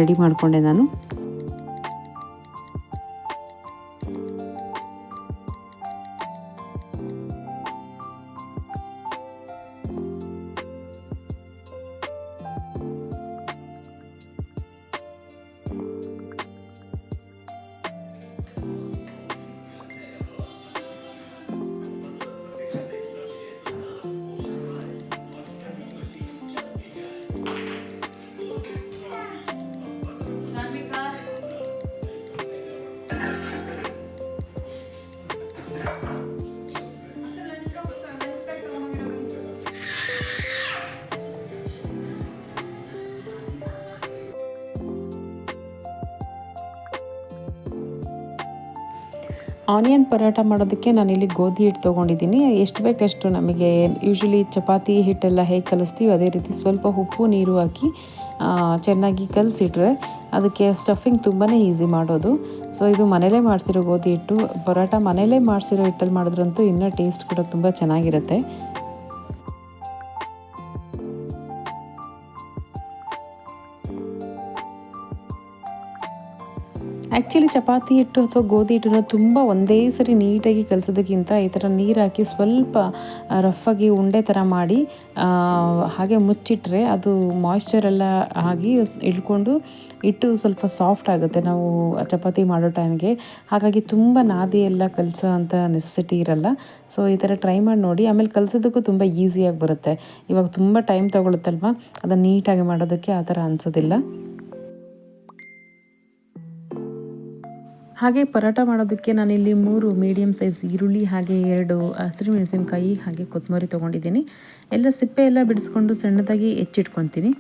ರೆಡಿ ಮಾಡಿಕೊಂಡೆ ನಾನು. ಆನಿಯನ್ ಪರೋಟ ಮಾಡೋದಕ್ಕೆ ನಾನಿಲ್ಲಿ ಗೋಧಿ ಹಿಟ್ಟು ತೊಗೊಂಡಿದ್ದೀನಿ. ಎಷ್ಟು ಬೇಕಷ್ಟು ನಮಗೆ ಯೂಶ್ವಲಿ ಚಪಾತಿ ಹಿಟ್ಟೆಲ್ಲ ಹೇಗೆ ಕಲಿಸ್ತೀವಿ ಅದೇ ರೀತಿ ಸ್ವಲ್ಪ ಉಪ್ಪು ನೀರು ಹಾಕಿ ಚೆನ್ನಾಗಿ ಕಲಸಿಟ್ರೆ ಅದಕ್ಕೆ ಸ್ಟಫಿಂಗ್ ತುಂಬಾ ಈಸಿ ಮಾಡೋದು. ಸೊ ಇದು ಮನೇಲೇ ಮಾಡಿಸಿರೋ ಗೋಧಿ ಹಿಟ್ಟು. ಪರೋಟ ಮನೇಲೇ ಮಾಡಿಸಿರೋ ಹಿಟ್ಟಲ್ಲಿ ಮಾಡಿದ್ರಂತೂ ಇನ್ನೂ ಟೇಸ್ಟ್ ಕೂಡ ತುಂಬ ಚೆನ್ನಾಗಿರುತ್ತೆ. ಆ್ಯಕ್ಚುಲಿ ಚಪಾತಿ ಹಿಟ್ಟು ಅಥವಾ ಗೋಧಿ ಹಿಟ್ಟನ್ನು ತುಂಬ ಒಂದೇ ಸರಿ ನೀಟಾಗಿ ಕಲಸೋದಕ್ಕಿಂತ ಈ ಥರ ನೀರು ಹಾಕಿ ಸ್ವಲ್ಪ ರಫಾಗಿ ಉಂಡೆ ಥರ ಮಾಡಿ ಹಾಗೆ ಮುಚ್ಚಿಟ್ರೆ ಅದು ಮಾಯ್ಶ್ಚರೆಲ್ಲ ಆಗಿ ಇಳ್ಕೊಂಡು ಹಿಟ್ಟು ಸ್ವಲ್ಪ ಸಾಫ್ಟ್ ಆಗುತ್ತೆ ನಾವು ಚಪಾತಿ ಮಾಡೋ ಟೈಮ್ಗೆ. ಹಾಗಾಗಿ ತುಂಬ ನಾದಿ ಎಲ್ಲ ಕಲಸೋ ಅಂಥ ನೆಸೆಸಿಟಿ ಇರಲ್ಲ. ಸೊ ಈ ಥರ ಟ್ರೈ ಮಾಡಿ ನೋಡಿ. ಆಮೇಲೆ ಕಲಸೋದಕ್ಕೂ ತುಂಬ ಈಸಿಯಾಗಿ ಬರುತ್ತೆ. ಇವಾಗ ತುಂಬ ಟೈಮ್ ತೊಗೊಳುತ್ತಲ್ವ, ಅದನ್ನು ನೀಟಾಗಿ ಮಾಡೋದಕ್ಕೆ ಆ ಥರ ಅನಿಸೋದಿಲ್ಲ. ಹಾಗೆ ಪರೋಟ ಮಾಡೋದಕ್ಕೆ ನಾನಿಲ್ಲಿ 3 ಮೀಡಿಯಮ್ ಸೈಜ್ ಈರುಳ್ಳಿ, ಹಾಗೆ 2 ಹಸಿರುಮೆಣಸಿನಕಾಯಿ, ಹಾಗೆ ಕೊತ್ತಂಬರಿ ತೊಗೊಂಡಿದ್ದೀನಿ. ಎಲ್ಲ ಸಿಪ್ಪೆ ಎಲ್ಲ ಬಿಡಿಸ್ಕೊಂಡು ಸಣ್ಣದಾಗಿ ಹೆಚ್ಚಿಟ್ಕೊತೀನಿ.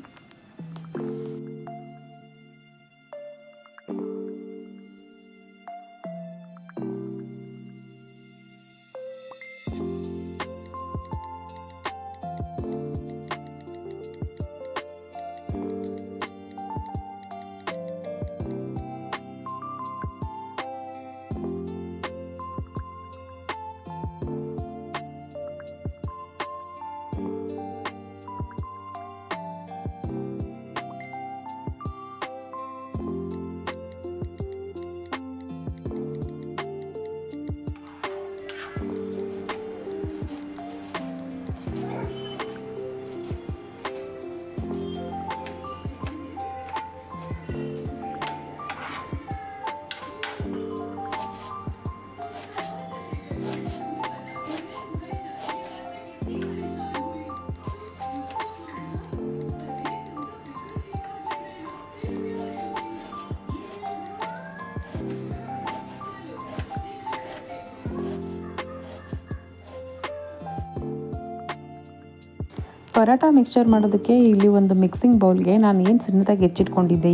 ಪರೋಟ ಮಿಕ್ಸ್ಚರ್ ಮಾಡೋದಕ್ಕೆ ಇಲ್ಲಿ ಒಂದು ಮಿಕ್ಸಿಂಗ್ ಬೌಲ್ಗೆ ನಾನು ಏನು ಸಣ್ಣದಾಗಿ ಹೆಚ್ಚಿಟ್ಕೊಂಡಿದ್ದೆ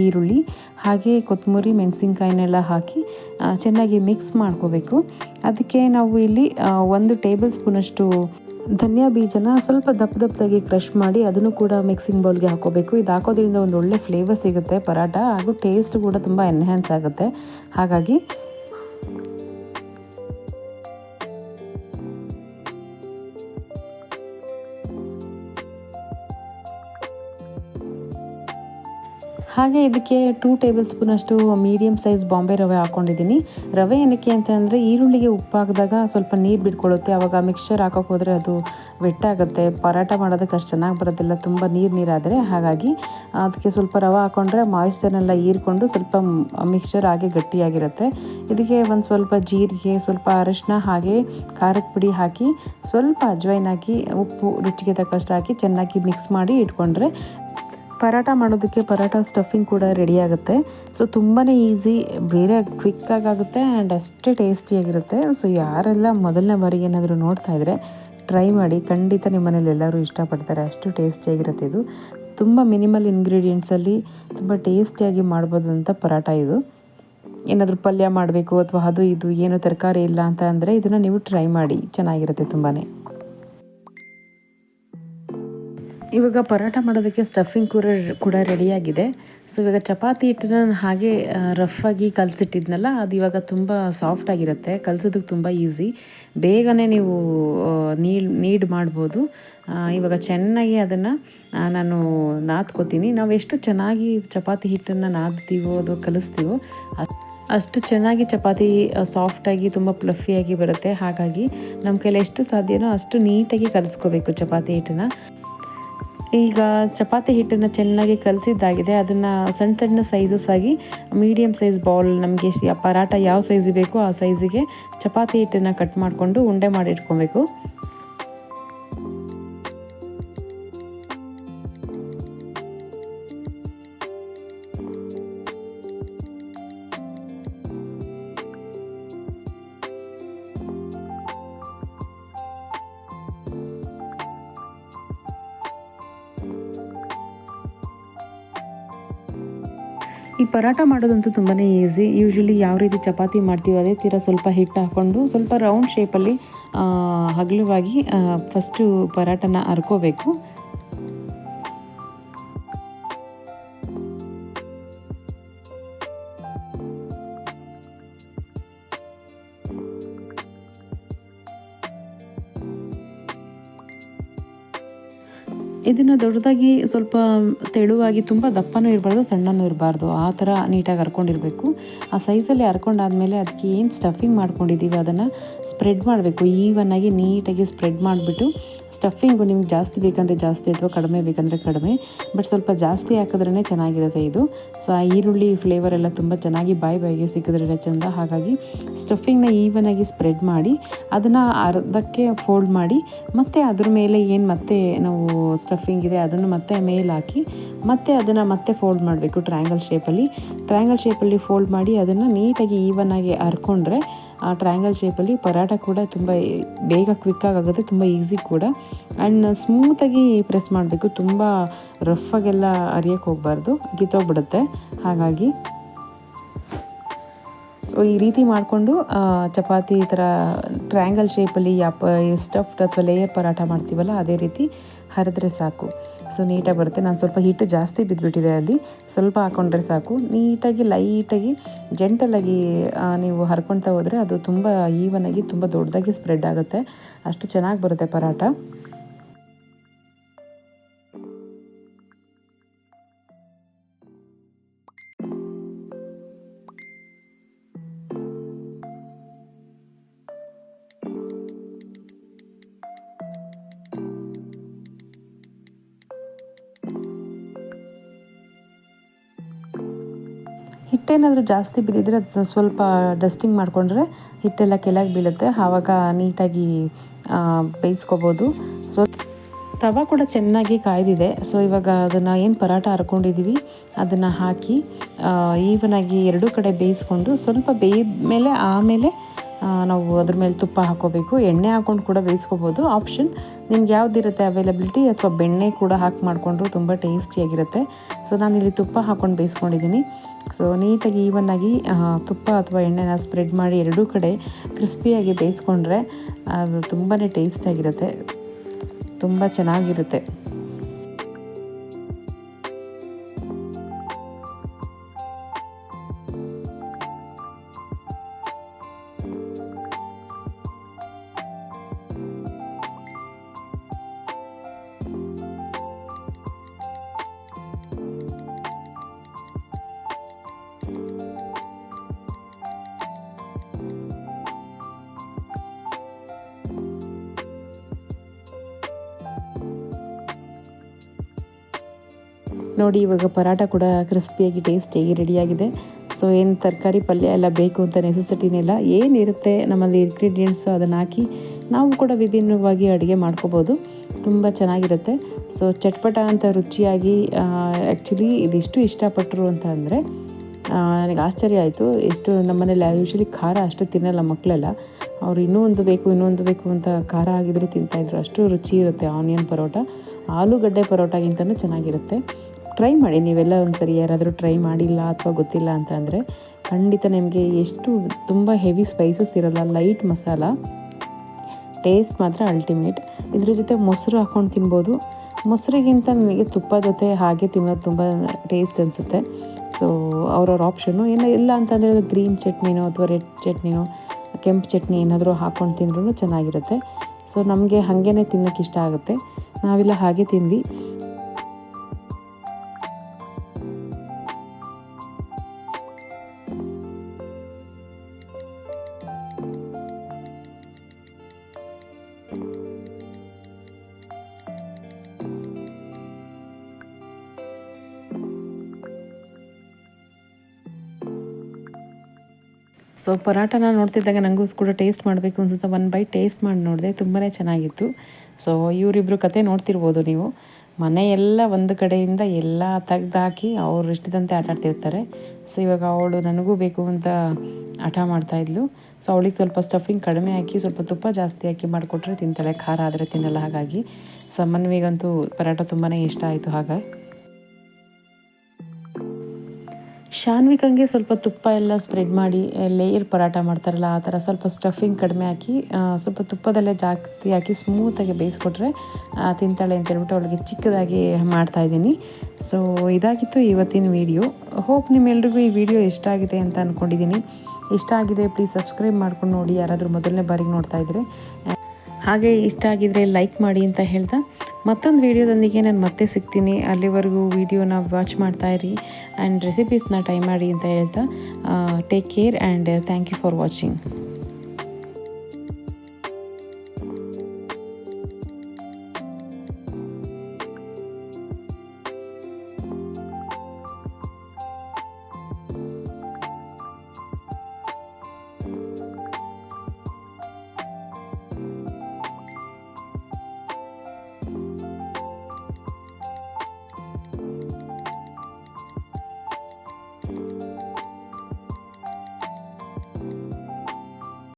ಈರುಳ್ಳಿ ಹಾಗೆ ಕೊತ್ತಂಬರಿ, ಮೆಣಸಿನ್ಕಾಯಿನೆಲ್ಲ ಹಾಕಿ ಚೆನ್ನಾಗಿ ಮಿಕ್ಸ್ ಮಾಡ್ಕೋಬೇಕು. ಅದಕ್ಕೆ ನಾವು ಇಲ್ಲಿ 1 ಟೇಬಲ್ ಸ್ಪೂನಷ್ಟು ಧನಿಯಾ ಬೀಜನ ಸ್ವಲ್ಪ ದಪ್ಪದಾಗಿ ಕ್ರಷ್ ಮಾಡಿ ಅದನ್ನು ಕೂಡ ಮಿಕ್ಸಿಂಗ್ ಬೌಲ್ಗೆ ಹಾಕೋಬೇಕು. ಇದು ಹಾಕೋದ್ರಿಂದ ಒಂದು ಒಳ್ಳೆ ಫ್ಲೇವರ್ ಸಿಗುತ್ತೆ ಪರೋಟ, ಹಾಗೂ ಟೇಸ್ಟ್ ಕೂಡ ತುಂಬ ಎನ್ಹ್ಯಾನ್ಸ್ ಆಗುತ್ತೆ. ಹಾಗಾಗಿ ಹಾಗೆ ಇದಕ್ಕೆ 2 ಟೇಬಲ್ ಸ್ಪೂನಷ್ಟು ಮೀಡಿಯಮ್ ಸೈಜ್ ಬಾಂಬೆ ರವೆ ಹಾಕ್ಕೊಂಡಿದ್ದೀನಿ. ರವೆ ಏನಕ್ಕೆ ಅಂತಂದರೆ ಈರುಳ್ಳಿಗೆ ಉಪ್ಪು ಹಾಕಿದಾಗ ಸ್ವಲ್ಪ ನೀರು ಬಿಟ್ಕೊಳ್ಳುತ್ತೆ. ಆವಾಗ ಮಿಕ್ಸ್ಚರ್ ಹಾಕೋಕೆ ಹೋದರೆ ಅದು ವೆಟ್ಟಾಗುತ್ತೆ. ಪರೋಟ ಮಾಡೋದಕ್ಕೆ ಅಷ್ಟು ಚೆನ್ನಾಗಿ ಬರೋದಿಲ್ಲ ತುಂಬ ನೀರಾದರೆ. ಹಾಗಾಗಿ ಅದಕ್ಕೆ ಸ್ವಲ್ಪ ರವೆ ಹಾಕ್ಕೊಂಡ್ರೆ ಮಾಯಿಶ್ಚರ್ನೆಲ್ಲ ಹೀರ್ಕೊಂಡು ಸ್ವಲ್ಪ ಮಿಕ್ಸ್ಚರ್ ಹಾಗೆ ಗಟ್ಟಿಯಾಗಿರುತ್ತೆ. ಇದಕ್ಕೆ ಒಂದು ಸ್ವಲ್ಪ ಜೀರಿಗೆ, ಸ್ವಲ್ಪ ಅರಿಶಿನ, ಹಾಗೆ ಖಾರದ ಪುಡಿ ಹಾಕಿ ಸ್ವಲ್ಪ ಅಜ್ವೈನ್ ಹಾಕಿ ಉಪ್ಪು ರುಚಿಗೆ ತಕ್ಕಷ್ಟು ಹಾಕಿ ಚೆನ್ನಾಗಿ ಮಿಕ್ಸ್ ಮಾಡಿ ಇಟ್ಕೊಂಡ್ರೆ ಪರೋಟ ಮಾಡೋದಕ್ಕೆ ಪರೋಟ ಸ್ಟಫಿಂಗ್ ಕೂಡ ರೆಡಿ ಆಗುತ್ತೆ. ಸೊ ತುಂಬಾ ಈಸಿ, ಬೇರೆ ಕ್ವಿಕ್ಕಾಗುತ್ತೆ ಆ್ಯಂಡ್ ಅಷ್ಟೇ ಟೇಸ್ಟಿಯಾಗಿರುತ್ತೆ. ಸೊ ಯಾರೆಲ್ಲ ಮೊದಲನೇ ಬಾರಿಗೆ ಏನಾದರೂ ನೋಡ್ತಾಯಿದ್ರೆ ಟ್ರೈ ಮಾಡಿ, ಖಂಡಿತ ನಿಮ್ಮ ಮನೇಲಿ ಎಲ್ಲರೂ ಇಷ್ಟಪಡ್ತಾರೆ. ಅಷ್ಟು ಟೇಸ್ಟಿಯಾಗಿರುತ್ತೆ ಇದು. ತುಂಬ ಮಿನಿಮಲ್ ಇಂಗ್ರೀಡಿಯೆಂಟ್ಸಲ್ಲಿ ತುಂಬ ಟೇಸ್ಟಿಯಾಗಿ ಮಾಡ್ಬೋದಂಥ ಪರಾಟ ಇದು. ಏನಾದರೂ ಪಲ್ಯ ಮಾಡಬೇಕು ಅಥವಾ ಅದು ಇದು ಏನು ತರಕಾರಿ ಇಲ್ಲ ಅಂತ ಅಂದರೆ ಇದನ್ನು ನೀವು ಟ್ರೈ ಮಾಡಿ, ಚೆನ್ನಾಗಿರುತ್ತೆ ತುಂಬಾ. ಇವಾಗ ಪರೋಟ ಮಾಡೋದಕ್ಕೆ ಸ್ಟಫಿಂಗ್ ಕೂಡ ರೆಡಿಯಾಗಿದೆ. ಸೊ ಇವಾಗ ಚಪಾತಿ ಹಿಟ್ಟನ್ನ ನಾನು ಹಾಗೆ ರಫಾಗಿ ಕಲಸಿಟ್ಟಿದ್ನಲ್ಲ, ಅದು ಇವಾಗ ತುಂಬ ಸಾಫ್ಟಾಗಿರುತ್ತೆ, ಕಲಸೋದಕ್ಕೆ ತುಂಬ ಈಸಿ, ಬೇಗನೆ ನೀವು ನೀಡ್ ಮಾಡ್ಬೋದು. ಇವಾಗ ಚೆನ್ನಾಗಿ ಅದನ್ನು ನಾನು ನಾದ್ಕೋತೀನಿ. ನಾವು ಎಷ್ಟು ಚೆನ್ನಾಗಿ ಚಪಾತಿ ಹಿಟ್ಟನ್ನು ನಾದ್ತೀವೋ ಅದು ಕಲಿಸ್ತೀವೋ ಅಷ್ಟು ಚೆನ್ನಾಗಿ ಚಪಾತಿ ಸಾಫ್ಟಾಗಿ ತುಂಬ ಪ್ಲಫಿಯಾಗಿ ಬರುತ್ತೆ. ಹಾಗಾಗಿ ನಮ್ಮ ಕೈಲಿ ಎಷ್ಟು ಸಾಧ್ಯನೋ ಅಷ್ಟು ನೀಟಾಗಿ ಕಲಿಸ್ಕೋಬೇಕು ಚಪಾತಿ ಹಿಟ್ಟನ್ನು. ಈಗ ಚಪಾತಿ ಹಿಟ್ಟನ್ನು ಚೆನ್ನಾಗಿ ಕಲಸಿದ್ದಾಗಿದೆ. ಅದನ್ನು ಸಣ್ಣ ಸಣ್ಣ ಸೈಜಸ್ ಆಗಿ ಮೀಡಿಯಮ್ ಸೈಜ್ ಬೌಲ್, ನಮಗೆ ಪರಾಟ ಯಾವ ಸೈಜ್ ಬೇಕೋ ಆ ಸೈಜಿಗೆ ಚಪಾತಿ ಹಿಟ್ಟನ್ನು ಕಟ್ ಮಾಡಿಕೊಂಡು ಉಂಡೆ ಮಾಡಿ ಇಟ್ಕೊಬೇಕು. ಈ ಪರಾಟ ಮಾಡೋದಂತೂ ತುಂಬಾ ಈಸಿ. ಯೂಶ್ವಲಿ ಯಾವ ರೀತಿ ಚಪಾತಿ ಮಾಡ್ತೀವಿ ಅದೇ ಥರ ಸ್ವಲ್ಪ ಹಿಟ್ಟು ಹಾಕ್ಕೊಂಡು ಸ್ವಲ್ಪ ರೌಂಡ್ ಶೇಪಲ್ಲಿ ಹಗಲವಾಗಿ ಫಸ್ಟು ಪರಾಟನ ಹರ್ಕೋಬೇಕು. ಇದನ್ನು ದೊಡ್ಡದಾಗಿ ಸ್ವಲ್ಪ ತೆಳುವಾಗಿ, ತುಂಬ ದಪ್ಪನೂ ಇರಬಾರ್ದು ಸಣ್ಣನೂ ಇರಬಾರ್ದು, ಆ ಥರ ನೀಟಾಗಿ ಹರ್ಕೊಂಡಿರಬೇಕು. ಆ ಸೈಜಲ್ಲಿ ಹರ್ಕೊಂಡಾದ್ಮೇಲೆ ಅದಕ್ಕೆ ಏನು ಸ್ಟಫಿಂಗ್ ಮಾಡ್ಕೊಂಡಿದ್ದೀವಿ ಅದನ್ನು ಸ್ಪ್ರೆಡ್ ಮಾಡಬೇಕು. ಈವನ್ನಾಗಿ ನೀಟಾಗಿ ಸ್ಪ್ರೆಡ್ ಮಾಡಿಬಿಟ್ಟು ಸ್ಟಫಿಂಗು ನಿಮ್ಗೆ ಜಾಸ್ತಿ ಬೇಕಂದರೆ ಜಾಸ್ತಿ ಅಥವಾ ಕಡಿಮೆ ಬೇಕಂದರೆ ಕಡಿಮೆ, ಬಟ್ ಸ್ವಲ್ಪ ಜಾಸ್ತಿ ಹಾಕಿದ್ರೇ ಚೆನ್ನಾಗಿರುತ್ತೆ ಇದು. ಸೊ ಆ ಈರುಳ್ಳಿ ಫ್ಲೇವರ್ ಎಲ್ಲ ತುಂಬ ಚೆನ್ನಾಗಿ ಬಾಯಿಗೆ ಸಿಕ್ಕಿದ್ರೇ ಚೆಂದ. ಹಾಗಾಗಿ ಸ್ಟಫಿಂಗ್ನ ಈವನಾಗಿ ಸ್ಪ್ರೆಡ್ ಮಾಡಿ ಅದನ್ನು ಅರ್ಧಕ್ಕೆ ಫೋಲ್ಡ್ ಮಾಡಿ ಮತ್ತು ಅದ್ರ ಮೇಲೆ ಏನು ಮತ್ತೆ ನಾವು ಸ್ಟಫಿಂಗ್ ಇದೆ ಅದನ್ನು ಮತ್ತೆ ಮೇಲೆ ಹಾಕಿ ಮತ್ತೆ ಅದನ್ನು ಮತ್ತೆ ಫೋಲ್ಡ್ ಮಾಡಬೇಕು ಟ್ರಯಾಂಗಲ್ ಶೇಪಲ್ಲಿ ಫೋಲ್ಡ್ ಮಾಡಿ ಅದನ್ನು ನೀಟಾಗಿ ಈವನ್ನಾಗಿ ಹರ್ಕೊಂಡ್ರೆ ಆ ಟ್ರಯಾಂಗಲ್ ಶೇಪಲ್ಲಿ ಪರಾಟ ಕೂಡ ತುಂಬ ಬೇಗ ಕ್ವಿಕ್ಕಾಗಿ ಆಗುತ್ತೆ, ತುಂಬ ಈಸಿ ಕೂಡ. ಆ್ಯಂಡ್ ಸ್ಮೂತಾಗಿ ಪ್ರೆಸ್ ಮಾಡಬೇಕು, ತುಂಬ ರಫಾಗೆಲ್ಲ ಅರಿಯೋಕ್ಕೆ ಹೋಗಬಾರ್ದು, ಕಿತ್ತೋಗ್ಬಿಡುತ್ತೆ. ಹಾಗಾಗಿ ಸೊ ಈ ರೀತಿ ಮಾಡಿಕೊಂಡು ಚಪಾತಿ ಈ ಥರ ಟ್ರಯಾಂಗಲ್ ಶೇಪಲ್ಲಿ ಸ್ಟಫ್ಡ್ ಅಥವಾ ಲೇಯರ್ ಪರಾಟ ಮಾಡ್ತೀವಲ್ಲ ಅದೇ ರೀತಿ ಹರಿದ್ರೆ ಸಾಕು. ಸೊ ನೀಟಾಗಿ ಬರುತ್ತೆ. ನಾನು ಸ್ವಲ್ಪ ಹಿಟ್ಟು ಜಾಸ್ತಿ ಬಿದ್ದುಬಿಟ್ಟಿದೆ, ಅಲ್ಲಿ ಸ್ವಲ್ಪ ಹಾಕ್ಕೊಂಡ್ರೆ ಸಾಕು. ನೀಟಾಗಿ ಲೈಟಾಗಿ ಜೆಂಟಲಾಗಿ ನೀವು ಹರ್ಕೊಳ್ತಾ ಹೋದರೆ ಅದು ತುಂಬ ಈವನಾಗಿ ತುಂಬ ದೊಡ್ಡದಾಗಿ ಸ್ಪ್ರೆಡ್ ಆಗುತ್ತೆ, ಅಷ್ಟು ಚೆನ್ನಾಗಿ ಬರುತ್ತೆ ಪರಾಟ. ಹಿಟ್ಟೇನಾದರೂ ಜಾಸ್ತಿ ಬಿದ್ದಿದ್ರೆ ಅದು ಸ್ವಲ್ಪ ಡಸ್ಟಿಂಗ್ ಮಾಡಿಕೊಂಡ್ರೆ ಹಿಟ್ಟೆಲ್ಲ ಕೆಳಗೆ ಬೀಳುತ್ತೆ, ಆವಾಗ ನೀಟಾಗಿ ಬೇಯಿಸ್ಕೋಬೋದು. ಸೊ ತವ ಕೂಡ ಚೆನ್ನಾಗಿ ಕಾಯ್ದಿದೆ. ಸೊ ಇವಾಗ ಅದನ್ನು ಏನು ಪರಾಟ ಹರ್ಕೊಂಡಿದ್ದೀವಿ ಅದನ್ನು ಹಾಕಿ ಈವನಾಗಿ ಎರಡೂ ಕಡೆ ಬೇಯಿಸ್ಕೊಂಡು ಸ್ವಲ್ಪ ಬೇಯ್ದ ಮೇಲೆ ಆಮೇಲೆ ನಾವು ಅದ್ರ ಮೇಲೆ ತುಪ್ಪ ಹಾಕ್ಕೋಬೇಕು. ಎಣ್ಣೆ ಹಾಕ್ಕೊಂಡು ಕೂಡ ಬೇಯಿಸ್ಕೋಬೋದು, ಆಪ್ಷನ್ ನಿಮ್ಗೆ ಯಾವುದಿರುತ್ತೆ ಅವೈಲಬಿಲಿಟಿ, ಅಥವಾ ಬೆಣ್ಣೆ ಕೂಡ ಹಾಕಿ ಮಾಡಿಕೊಂಡ್ರು ತುಂಬ ಟೇಸ್ಟಿಯಾಗಿರುತ್ತೆ. ಸೊ ನಾನಿಲ್ಲಿ ತುಪ್ಪ ಹಾಕ್ಕೊಂಡು ಬೇಯಿಸ್ಕೊಂಡಿದ್ದೀನಿ. ಸೊ ನೀಟಾಗಿ ಈವನ್ನಾಗಿ ತುಪ್ಪ ಅಥವಾ ಎಣ್ಣೆನ ಸ್ಪ್ರೆಡ್ ಮಾಡಿ ಎರಡೂ ಕಡೆ ಕ್ರಿಸ್ಪಿಯಾಗಿ ಬೇಯಿಸ್ಕೊಂಡ್ರೆ ಅದು ತುಂಬಾ ಟೇಸ್ಟಿಯಾಗಿರುತ್ತೆ, ತುಂಬ ಚೆನ್ನಾಗಿರುತ್ತೆ. ನೋಡಿ ಇವಾಗ ಪರಾಟ ಕೂಡ ಕ್ರಿಸ್ಪಿಯಾಗಿ ಟೇಸ್ಟಿಯಾಗಿ ರೆಡಿಯಾಗಿದೆ. ಸೊ ಏನು ತರಕಾರಿ ಪಲ್ಯ ಎಲ್ಲ ಬೇಕು ಅಂತ ನೆಸೆಸಿಟಿನೆಲ್ಲ ಏನಿರುತ್ತೆ ನಮ್ಮಲ್ಲಿ ಇಂಗ್ರೀಡಿಯೆಂಟ್ಸು ಅದನ್ನು ಹಾಕಿ ನಾವು ಕೂಡ ವಿಭಿನ್ನವಾಗಿ ಅಡುಗೆ ಮಾಡ್ಕೋಬೋದು, ತುಂಬ ಚೆನ್ನಾಗಿರುತ್ತೆ. ಸೊ ಚಟ್ಪಟ ಅಂತ ರುಚಿಯಾಗಿ ಆ್ಯಕ್ಚುಲಿ ಇದಿಷ್ಟು ಇಷ್ಟಪಟ್ಟರು ಅಂತ ಅಂದರೆ ನನಗೆ ಆಶ್ಚರ್ಯ ಆಯಿತು. ಎಷ್ಟು ನಮ್ಮನೇಲಿ ಯೂಶ್ವಲಿ ಖಾರ ಅಷ್ಟು ತಿನ್ನಲ್ಲ ಮಕ್ಕಳೆಲ್ಲ, ಅವ್ರು ಇನ್ನೂ ಒಂದು ಬೇಕು ಅಂತ ಖಾರ ಆಗಿದ್ರು ತಿಂತಾಯಿದ್ರು. ಅಷ್ಟು ರುಚಿ ಇರುತ್ತೆ ಆನಿಯನ್ ಪರೋಟ. ಆಲೂಗಡ್ಡೆ ಪರೋಟಗಿಂತನೂ ಚೆನ್ನಾಗಿರುತ್ತೆ. ಟ್ರೈ ಮಾಡಿ ನೀವೆಲ್ಲ ಒಂದು ಸರಿ, ಯಾರಾದರೂ ಟ್ರೈ ಮಾಡಿಲ್ಲ ಅಥವಾ ಗೊತ್ತಿಲ್ಲ ಅಂತ ಅಂದರೆ ಖಂಡಿತ ನಿಮಗೆ ಎಷ್ಟು ತುಂಬ ಹೆವಿ ಸ್ಪೈಸಸ್ ಇರೋಲ್ಲ, ಲೈಟ್ ಮಸಾಲ, ಟೇಸ್ಟ್ ಮಾತ್ರ ಅಲ್ಟಿಮೇಟ್. ಇದ್ರ ಜೊತೆ ಮೊಸರು ಹಾಕ್ಕೊಂಡು ತಿನ್ಬೋದು. ಮೊಸರಿಗಿಂತ ನನಗೆ ತುಪ್ಪ ಜೊತೆ ಹಾಗೆ ತಿನ್ನೋದು ತುಂಬ ಟೇಸ್ಟ್ ಅನಿಸುತ್ತೆ. ಸೊ ಅವ್ರವ್ರ ಆಪ್ಷನ್ನು. ಇಲ್ಲ ಅಂತಂದರೆ ಗ್ರೀನ್ ಚಟ್ನಿನೋ ಅಥವಾ ರೆಡ್ ಚಟ್ನಿನೋ ಕೆಂಪು ಚಟ್ನಿ ಏನಾದರೂ ಹಾಕ್ಕೊಂಡು ತಿಂದ್ರೂ ಚೆನ್ನಾಗಿರುತ್ತೆ. ಸೊ ನಮಗೆ ಹಾಗೇ ತಿನ್ನೋಕ್ಕೆ ಇಷ್ಟ ಆಗುತ್ತೆ. ನಾವೆಲ್ಲ ಹಾಗೆ ತಿಂದ್ವಿ. ಸೊ ಪರಾಟನ ನೋಡ್ತಿದ್ದಾಗ ನನಗೂ ಕೂಡ ಟೇಸ್ಟ್ ಮಾಡಬೇಕು ಅನ್ಸುತ್ತೆ. ಒಂದು ಬೈಟ್ ಟೇಸ್ಟ್ ಮಾಡಿ ನೋಡಿದೆ, ತುಂಬಾ ಚೆನ್ನಾಗಿತ್ತು. ಸೊ ಇವರಿಬ್ಬರು ಕತೆ ನೋಡ್ತಿರ್ಬೋದು ನೀವು. ಮನೆಯೆಲ್ಲ ಒಂದು ಕಡೆಯಿಂದ ಎಲ್ಲ ತೆಗ್ದಾಕಿ ಅವ್ರು ಇಷ್ಟದಂತೆ ಆಟ ಆಡ್ತಿರ್ತಾರೆ. ಸೊ ಇವಾಗ ಅವಳು ನನಗೂ ಬೇಕು ಅಂತ ಹಠ ಮಾಡ್ತಾಯಿದ್ಲು. ಸೊ ಅವಳಿಗೆ ಸ್ವಲ್ಪ ಸ್ಟಫಿಂಗ್ ಕಡಿಮೆ ಹಾಕಿ ಸ್ವಲ್ಪ ತುಪ್ಪ ಜಾಸ್ತಿ ಹಾಕಿ ಮಾಡಿಕೊಟ್ರೆ ತಿಂತಾಳೆ, ಖಾರ ಆದರೆ ತಿನ್ನಲ್ಲ. ಹಾಗಾಗಿ ಮನ್ವಿಗಂತೂ ಪರಾಟ ತುಂಬಾ ಇಷ್ಟ ಆಯಿತು. ಹಾಗಾಗಿ ಶಾನ್ವಿಕಂಗೆ ಸ್ವಲ್ಪ ತುಪ್ಪ ಎಲ್ಲ ಸ್ಪ್ರೆಡ್ ಮಾಡಿ ಲೇಯರ್ ಪರಾಟ ಮಾಡ್ತಾರಲ್ಲ ಆ ಥರ ಸ್ವಲ್ಪ ಸ್ಟಫಿಂಗ್ ಕಡಿಮೆ ಹಾಕಿ ಸ್ವಲ್ಪ ತುಪ್ಪದಲ್ಲೇ ಜಾಸ್ತಿ ಹಾಕಿ ಸ್ಮೂತಾಗಿ ಬೇಯಿಸ್ಕೊಟ್ರೆ ತಿಂತಾಳೆ ಅಂತೇಳ್ಬಿಟ್ಟು ಅವಳಿಗೆ ಚಿಕ್ಕದಾಗಿ ಮಾಡ್ತಾಯಿದ್ದೀನಿ. ಸೊ ಇದಾಗಿತ್ತು ಇವತ್ತಿನ ವಿಡಿಯೋ. ಹೋಪ್ ನಿಮ್ಮೆಲ್ರಿಗೂ ಈ ವಿಡಿಯೋ ಇಷ್ಟ ಆಗಿದೆ ಅಂತ ಅಂದ್ಕೊಂಡಿದ್ದೀನಿ. ಇಷ್ಟ ಆಗಿದೆ ಪ್ಲೀಸ್ ಸಬ್ಸ್ಕ್ರೈಬ್ ಮಾಡ್ಕೊಂಡು ನೋಡಿ, ಯಾರಾದರೂ ಮೊದಲನೇ ಬಾರಿಗೆ ನೋಡ್ತಾ ಇದ್ದರೆ. ಹಾಗೆ ಇಷ್ಟ ಆಗಿದರೆ ಲೈಕ್ ಮಾಡಿ ಅಂತ ಹೇಳ್ತಾ ಮತ್ತೊಂದು ವೀಡಿಯೋದೊಂದಿಗೆ ನಾನು ಮತ್ತೆ ಸಿಗ್ತೀನಿ. ಅಲ್ಲಿವರೆಗೂ ವೀಡಿಯೋನ ವಾಚ್ ಮಾಡ್ತಾಯಿರಿ ಆ್ಯಂಡ್ ರೆಸಿಪೀಸ್ನ ಟ್ರೈ ಮಾಡಿ ಅಂತ ಹೇಳ್ತಾ take care and thank you for watching.